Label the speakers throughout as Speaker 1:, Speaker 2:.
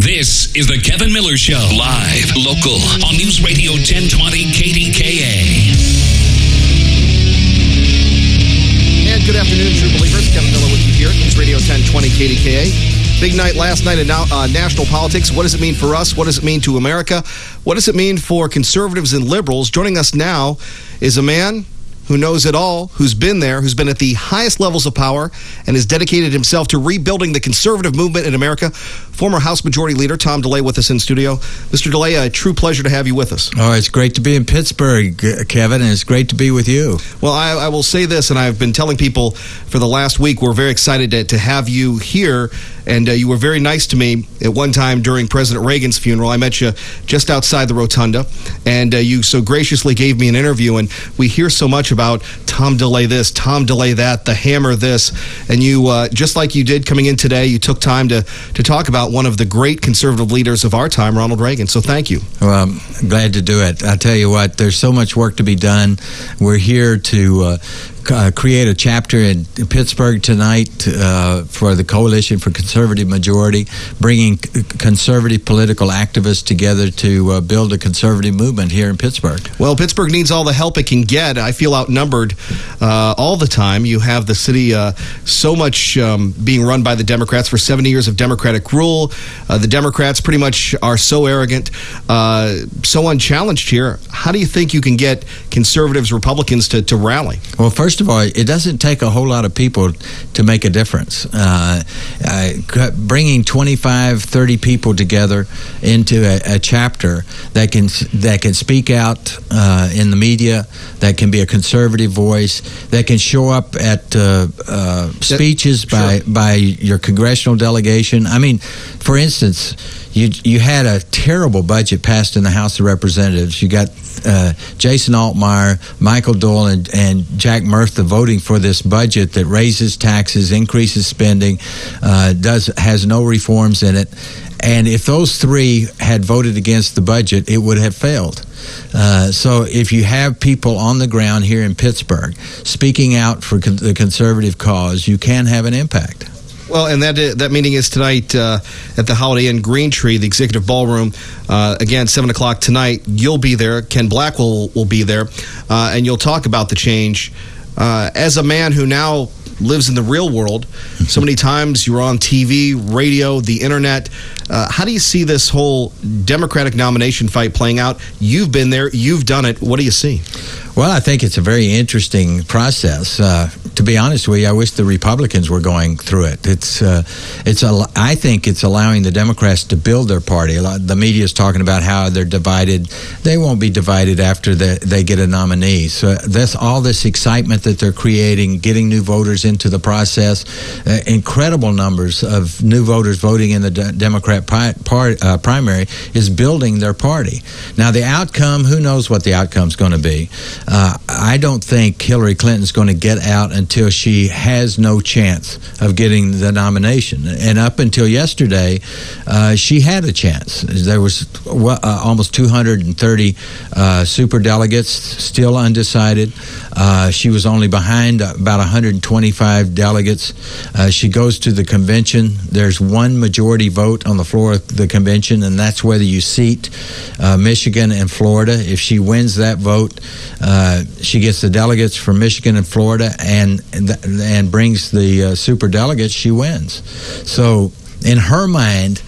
Speaker 1: This is the Kevin Miller Show. Live, local, on News Radio 1020 KDKA.
Speaker 2: And good afternoon, true believers. Kevin Miller with you here at News Radio 1020 KDKA. Big night last night in national politics. What does it mean for us? What does it mean to America? What does it mean for conservatives and liberals? Joining us now is a man who knows it all, who's been there, who's been at the highest levels of power, and has dedicated himself to rebuilding the conservative movement in America. Former House Majority Leader Tom DeLay with us in studio. Mr. DeLay, a true pleasure to have you with us.
Speaker 3: Oh, it's great to be in Pittsburgh, Kevin, and it's great to be with you.
Speaker 2: Well, I will say this, and I've been telling people for the last week, we're very excited to have you here, and you were very nice to me at one time during President Reagan's funeral. I met you just outside the rotunda, and you so graciously gave me an interview, and we hear so much about Tom DeLay this, Tom DeLay that, the hammer this, and you, just like you did coming in today, you took time to talk about one of the great conservative leaders of our time, Ronald Reagan. So thank you.
Speaker 3: Well, I'm glad to do it. I tell you what, there's so much work to be done. We're here to create a chapter in Pittsburgh tonight for the Coalition for Conservative Majority, bringing conservative political activists together to build a conservative movement here in Pittsburgh.
Speaker 2: Well, Pittsburgh needs all the help it can get. I feel outnumbered all the time. You have the city so much being run by the Democrats for 70 years of Democratic rule. The Democrats pretty much are so arrogant, so unchallenged here. How do you think you can get conservatives, Republicans to rally?
Speaker 3: Well, first of all, it doesn't take a whole lot of people to make a difference. Bringing 25, 30 people together into a chapter that can speak out in the media, that can be a conservative voice, that can show up at speeches by your congressional delegation. I mean, for instance, you had a terrible budget passed in the House of Representatives. You got Jason Altmaier, Michael Dole, and Jack Murtha voting for this budget that raises taxes, increases spending, has no reforms in it. And if those three had voted against the budget, it would have failed. So if you have people on the ground here in Pittsburgh speaking out for the conservative cause, you can have an impact.
Speaker 2: Well, and that meeting is tonight at the Holiday Inn Green Tree, the Executive Ballroom. Again, 7 o'clock tonight. You'll be there. Ken Black will be there. And you'll talk about the change. As a man who now lives in the real world, so many times you're on TV, radio, the internet. How do you see this whole Democratic nomination fight playing out? You've been there. You've done it. What do you see?
Speaker 3: Well, I think it's a very interesting process. To be honest with you, I wish the Republicans were going through it. I think it's allowing the Democrats to build their party. The media is talking about how they're divided. They won't be divided after they get a nominee. So that's all this excitement that they're creating, getting new voters into the process. Incredible numbers of new voters voting in the Democrat primary is building their party. Now, the outcome, who knows what the outcome's going to be. I don't think Hillary Clinton's going to get out until she has no chance of getting the nomination. And up until yesterday, she had a chance. There was almost 230 superdelegates still undecided. She was only behind about 125 delegates. She goes to the convention. There's one majority vote on the floor of the convention, and that's whether you seat Michigan and Florida. If she wins that vote, she gets the delegates from Michigan and Florida and brings the superdelegates, she wins. So in her mind,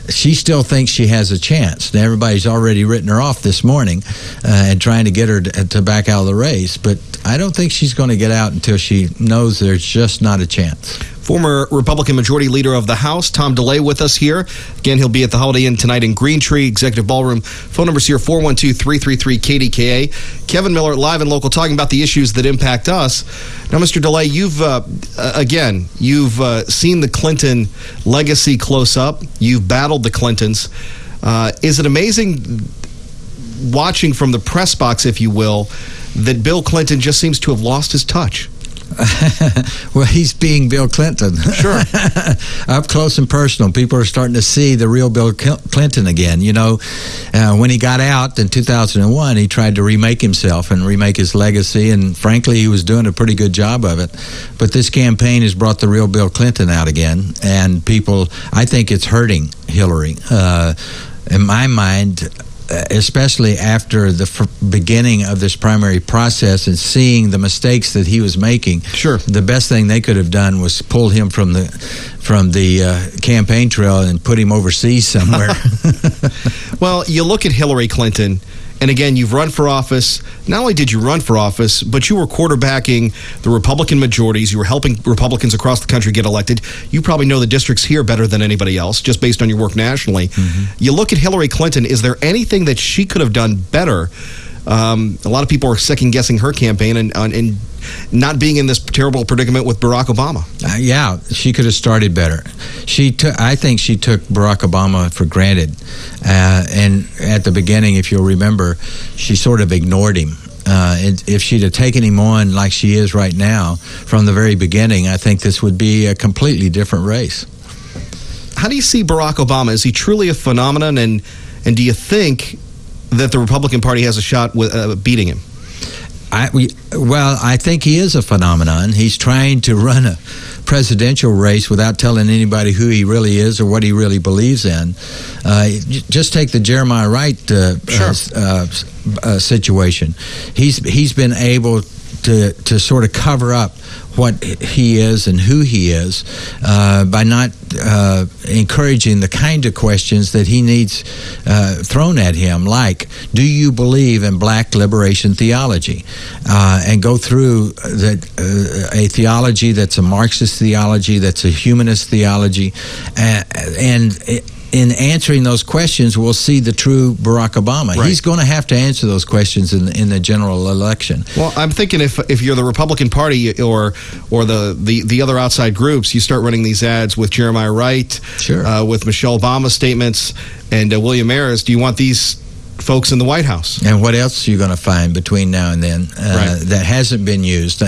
Speaker 3: she still thinks she has a chance. Now, everybody's already written her off this morning and trying to get her to back out of the race. But I don't think she's going to get out until she knows there's just not a chance.
Speaker 2: Former Republican Majority Leader of the House, Tom DeLay, with us here. Again, he'll be at the Holiday Inn tonight in Green Tree, Executive Ballroom. Phone number's here, 412-333-KDKA. Kevin Miller, live and local, talking about the issues that impact us. Now, Mr. DeLay, you've seen the Clinton legacy close up. You've battled the Clintons. Is it amazing watching from the press box, if you will, that Bill Clinton just seems to have lost his touch?
Speaker 3: Well, he's being Bill Clinton.
Speaker 2: Sure.
Speaker 3: Up close and personal. People are starting to see the real Bill Clinton again. When he got out in 2001, he tried to remake himself and remake his legacy, and frankly, he was doing a pretty good job of it. But this campaign has brought the real Bill Clinton out again, and I think it's hurting Hillary. In my mind, especially after the beginning of this primary process and seeing the mistakes that he was making,
Speaker 2: sure,
Speaker 3: the best thing they could have done was pull him from the campaign trail and put him overseas somewhere.
Speaker 2: Well, you look at Hillary Clinton, and again, you've run for office. Not only did you run for office, but you were quarterbacking the Republican majorities. You were helping Republicans across the country get elected. You probably know the districts here better than anybody else, just based on your work nationally. Mm-hmm. You look at Hillary Clinton, is there anything that she could have done better? A lot of people are second-guessing her campaign and not being in this terrible predicament with Barack Obama.
Speaker 3: Yeah, she could have started better. I think she took Barack Obama for granted. And at the beginning, if you'll remember, she sort of ignored him. And if she'd have taken him on like she is right now from the very beginning, I think this would be a completely different race.
Speaker 2: How do you see Barack Obama? Is he truly a phenomenon? And do you think that the Republican Party has a shot with beating him?
Speaker 3: I think he is a phenomenon. He's trying to run a presidential race without telling anybody who he really is or what he really believes in. Just take the Jeremiah Wright situation. He's been able to sort of cover up what he is and who he is by not encouraging the kind of questions that he needs thrown at him, like, do you believe in black liberation theology? And go through a theology that's a Marxist theology, that's a humanist theology, and in answering those questions, we'll see the true Barack Obama.
Speaker 2: Right.
Speaker 3: He's going to have to answer those questions in the general election.
Speaker 2: Well, I'm thinking if you're the Republican Party or the other outside groups, you start running these ads with Jeremiah Wright,
Speaker 3: sure,
Speaker 2: with Michelle Obama statements, and William Ayers. Do you want these folks in the White House?
Speaker 3: And what else are you going to find between now and then that hasn't been used?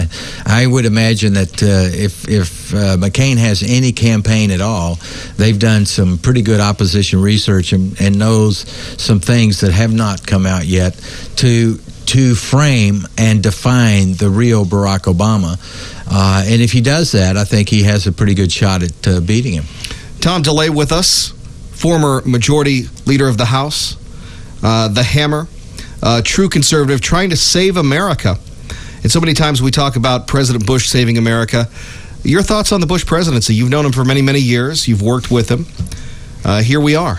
Speaker 3: I would imagine that if McCain has any campaign at all, they've done some pretty good opposition research and knows some things that have not come out yet to frame and define the real Barack Obama. And if he does that, I think he has a pretty good shot at beating him.
Speaker 2: Tom DeLay with us, former Majority Leader of the House, the Hammer, true conservative, trying to save America. And so many times we talk about President Bush saving America. Your thoughts on the Bush presidency? You've known him for many, many years. You've worked with him. Here we are.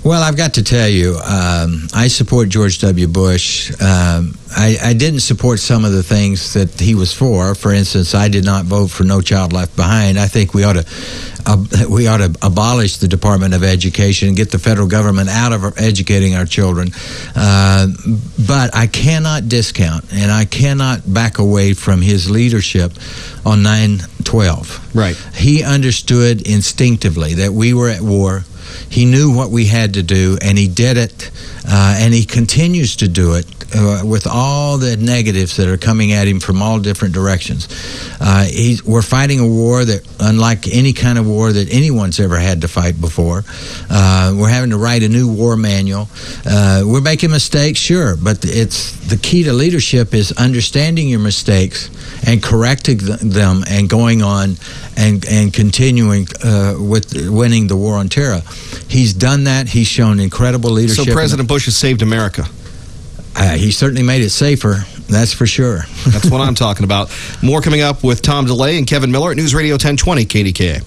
Speaker 3: Well, I've got to tell you, I support George W. Bush. I didn't support some of the things that he was for. For instance, I did not vote for No Child Left Behind. I think we ought to abolish the Department of Education and get the federal government out of educating our children. But I cannot discount and I cannot back away from his leadership on 9/12.
Speaker 2: Right.
Speaker 3: He understood instinctively that we were at war. He knew what we had to do, and he did it, and he continues to do it with all the negatives that are coming at him from all different directions. We're fighting a war that, unlike any kind of war that anyone's ever had to fight before, we're having to write a new war manual. We're making mistakes, sure, but it's the key to leadership is understanding your mistakes and correcting them and going on and continuing with winning the war on terror. He's done that. He's shown incredible leadership.
Speaker 2: So President Bush has saved America.
Speaker 3: He certainly made it safer, that's for sure.
Speaker 2: That's what I'm talking about. More coming up with Tom DeLay and Kevin Miller at News Radio 1020 KDKA.